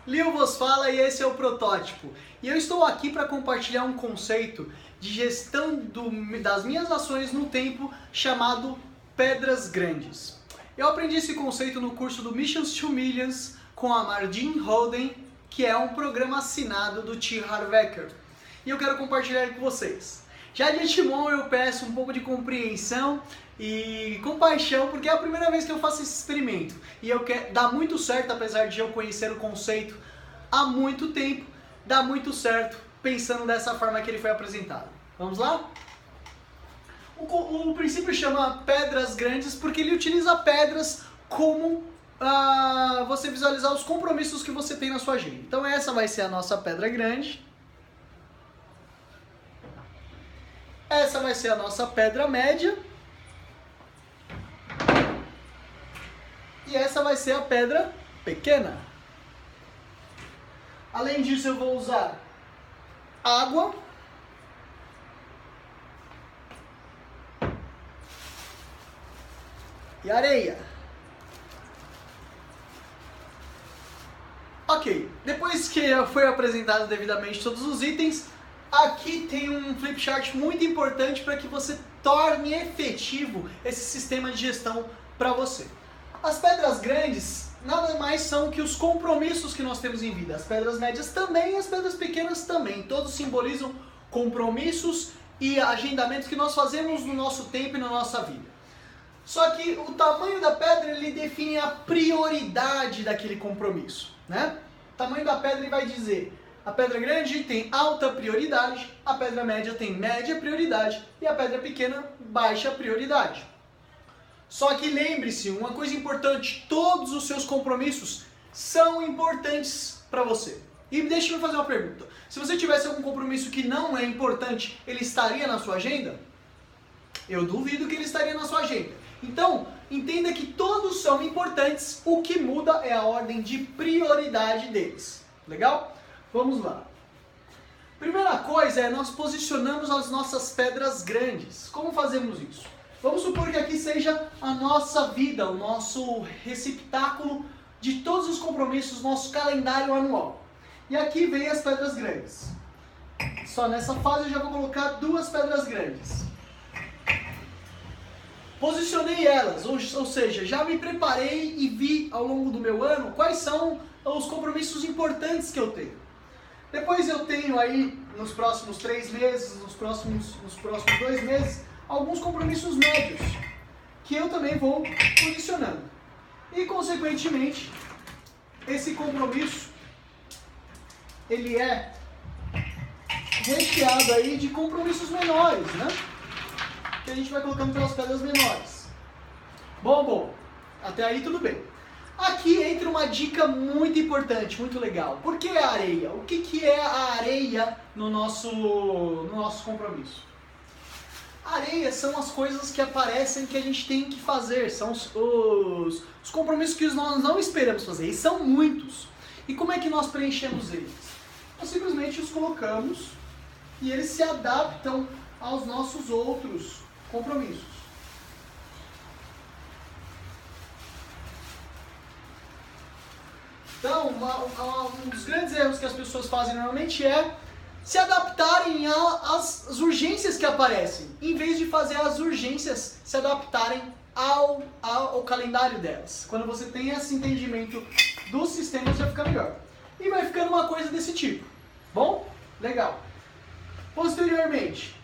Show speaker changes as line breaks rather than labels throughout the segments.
Leo vos fala e esse é o Protótipo. E eu estou aqui para compartilhar um conceito de gestão das minhas ações no tempo chamado Pedras Grandes. Eu aprendi esse conceito no curso do Missions to Millions com a Margin Holden, que é um programa assinado do T. Harv Eker. E eu quero compartilhar com vocês. Já de antemão eu peço um pouco de compreensão e compaixão, porque é a primeira vez que eu faço esse experimento. E dá muito certo, apesar de eu conhecer o conceito há muito tempo, dá muito certo pensando dessa forma que ele foi apresentado. Vamos lá? O princípio chama Pedras Grandes porque ele utiliza pedras como você visualizar os compromissos que você tem na sua agenda. Então essa vai ser a nossa pedra grande. Essa vai ser a nossa pedra média. E essa vai ser a pedra pequena. Além disso, eu vou usar água. E areia. Ok, depois que foi apresentado devidamente todos os itens, aqui tem um flipchart muito importante para que você torne efetivo esse sistema de gestão para você. As pedras grandes nada mais são que os compromissos que nós temos em vida. As pedras médias também e as pedras pequenas também. Todos simbolizam compromissos e agendamentos que nós fazemos no nosso tempo e na nossa vida. Só que o tamanho da pedra ele define a prioridade daquele compromisso, né? O tamanho da pedra ele vai dizer: a pedra grande tem alta prioridade, a pedra média tem média prioridade e a pedra pequena baixa prioridade. Só que lembre-se, uma coisa importante, todos os seus compromissos são importantes para você. E deixa eu fazer uma pergunta. Se você tivesse algum compromisso que não é importante, ele estaria na sua agenda? Eu duvido que ele estaria na sua agenda. Então, entenda que todos são importantes, o que muda é a ordem de prioridade deles. Legal? Vamos lá. Primeira coisa é nós posicionamos as nossas pedras grandes. Como fazemos isso? Vamos supor que aqui seja a nossa vida, o nosso receptáculo de todos os compromissos, nosso calendário anual. E aqui vem as pedras grandes. Só nessa fase eu já vou colocar duas pedras grandes. Posicionei elas, ou seja, já me preparei e vi ao longo do meu ano quais são os compromissos importantes que eu tenho. Depois eu tenho aí, nos próximos 3 meses, nos próximos 2 meses, alguns compromissos médios, que eu também vou posicionando. E, consequentemente, esse compromisso, ele é recheado aí de compromissos menores, né? Que a gente vai colocando pelas pedras menores. Bom, até aí tudo bem. Aqui entra uma dica muito importante, muito legal. Por que a areia? O que é a areia no nosso compromisso? Areia são as coisas que aparecem que a gente tem que fazer, são os compromissos que nós não esperamos fazer, e são muitos. E como é que nós preenchemos eles? Nós simplesmente os colocamos e eles se adaptam aos nossos outros compromissos. Então, um dos grandes erros que as pessoas fazem normalmente é se adaptarem às urgências que aparecem, em vez de fazer as urgências se adaptarem ao calendário delas. Quando você tem esse entendimento do sistema, já fica melhor. E vai ficando uma coisa desse tipo. Bom? Legal. Posteriormente,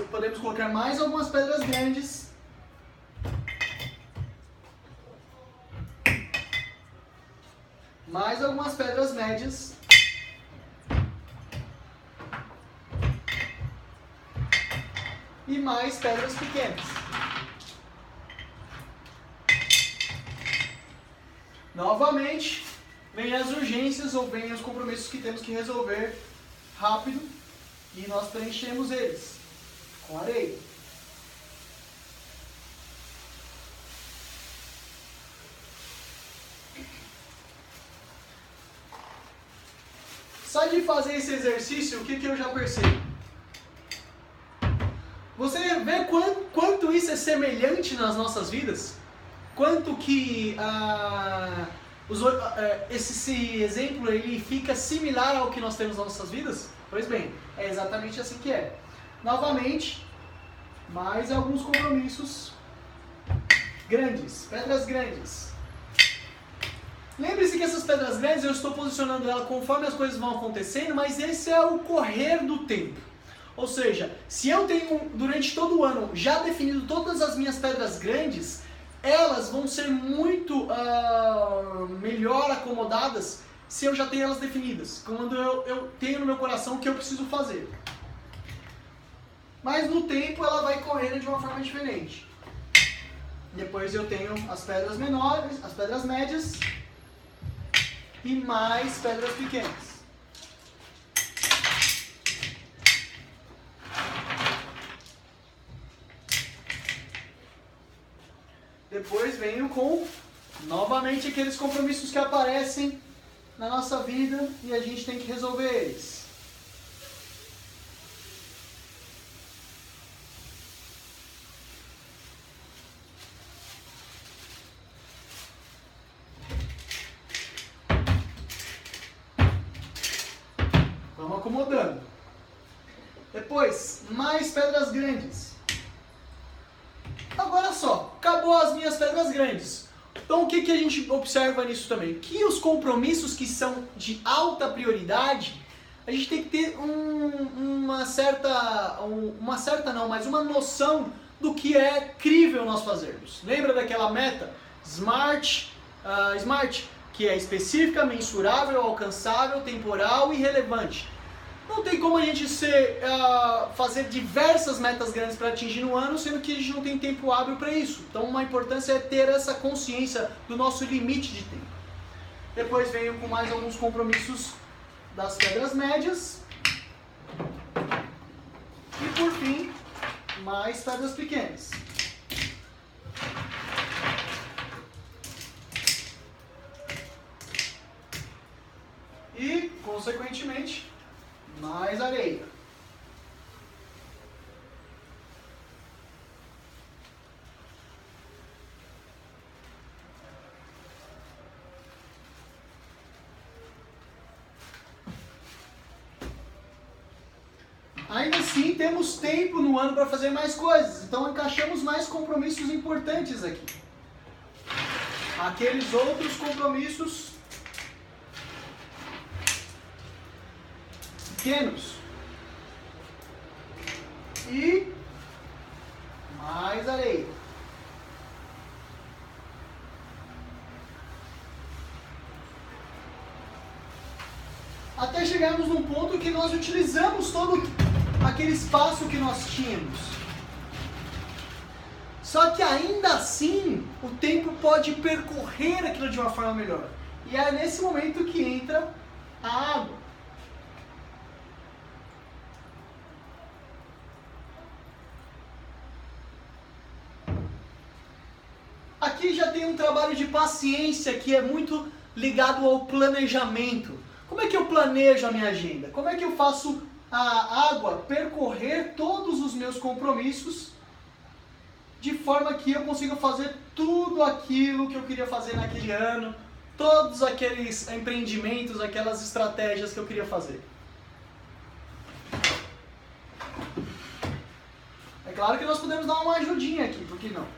podemos colocar mais algumas pedras grandes. Mais algumas pedras médias. E mais pedras pequenas. Novamente, vem as urgências ou vem os compromissos que temos que resolver rápido e nós preenchemos eles com areia. Só de fazer esse exercício, o que eu já percebo? Você vê quanto isso é semelhante nas nossas vidas? Quanto que esse exemplo ele fica similar ao que nós temos nas nossas vidas? Pois bem, é exatamente assim que é. Novamente, mais alguns compromissos grandes, pedras grandes. Lembre-se que essas pedras grandes eu estou posicionando ela conforme as coisas vão acontecendo, mas esse é o correr do tempo. Ou seja, se eu tenho durante todo o ano já definido todas as minhas pedras grandes, elas vão ser muito melhor acomodadas se eu já tenho elas definidas, quando eu tenho no meu coração o que eu preciso fazer. Mas no tempo ela vai correndo de uma forma diferente. Depois eu tenho as pedras menores, as pedras médias e mais pedras pequenas. Depois venho com, novamente, aqueles compromissos que aparecem na nossa vida e a gente tem que resolver eles. Vamos acomodando. Depois, mais pedras grandes. Agora só, acabou as minhas pedras grandes. Então o que a gente observa nisso também? Que os compromissos que são de alta prioridade, a gente tem que ter uma noção do que é crível nós fazermos. Lembra daquela meta? Smart, que é específica, mensurável, alcançável, temporal e relevante. Não tem como a gente fazer diversas metas grandes para atingir no ano, sendo que a gente não tem tempo hábil para isso. Então, uma importância é ter essa consciência do nosso limite de tempo. Depois venho com mais alguns compromissos das pedras médias. E, por fim, mais pedras pequenas. E, consequentemente, mais areia. Ainda assim, temos tempo no ano para fazer mais coisas, então encaixamos mais compromissos importantes aqui. Aqueles outros compromissos pequenos. E mais areia. Até chegarmos num ponto que nós utilizamos todo aquele espaço que nós tínhamos. Só que ainda assim, o tempo pode percorrer aquilo de uma forma melhor. E é nesse momento que entra a água. Aqui já tem um trabalho de paciência que é muito ligado ao planejamento. Como é que eu planejo a minha agenda? Como é que eu faço a água percorrer todos os meus compromissos de forma que eu consiga fazer tudo aquilo que eu queria fazer naquele ano, todos aqueles empreendimentos, aquelas estratégias que eu queria fazer? É claro que nós podemos dar uma ajudinha aqui, por que não?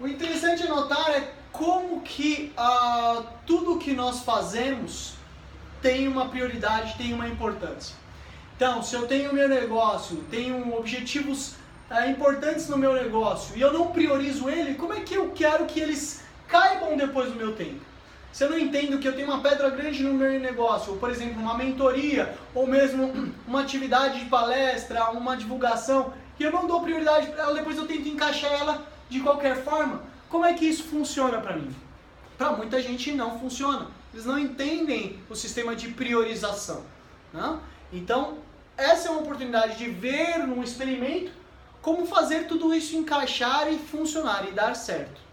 O interessante é notar é como que tudo que nós fazemos tem uma prioridade, tem uma importância. Então, se eu tenho meu negócio, tenho objetivos importantes no meu negócio e eu não priorizo ele, como é que eu quero que eles caibam depois do meu tempo? Se eu não entendo que eu tenho uma pedra grande no meu negócio, ou por exemplo, uma mentoria, ou mesmo uma atividade de palestra, uma divulgação, e eu não dou prioridade para ela, depois eu tento encaixar ela de qualquer forma, como é que isso funciona para mim? Para muita gente não funciona. Eles não entendem o sistema de priorização. Né? Então, essa é uma oportunidade de ver num experimento como fazer tudo isso encaixar e funcionar e dar certo.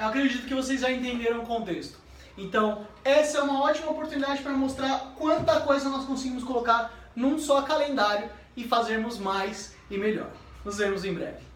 Eu acredito que vocês já entenderam o contexto. Então, essa é uma ótima oportunidade para mostrar quanta coisa nós conseguimos colocar num só calendário e fazermos mais e melhor. Nos vemos em breve.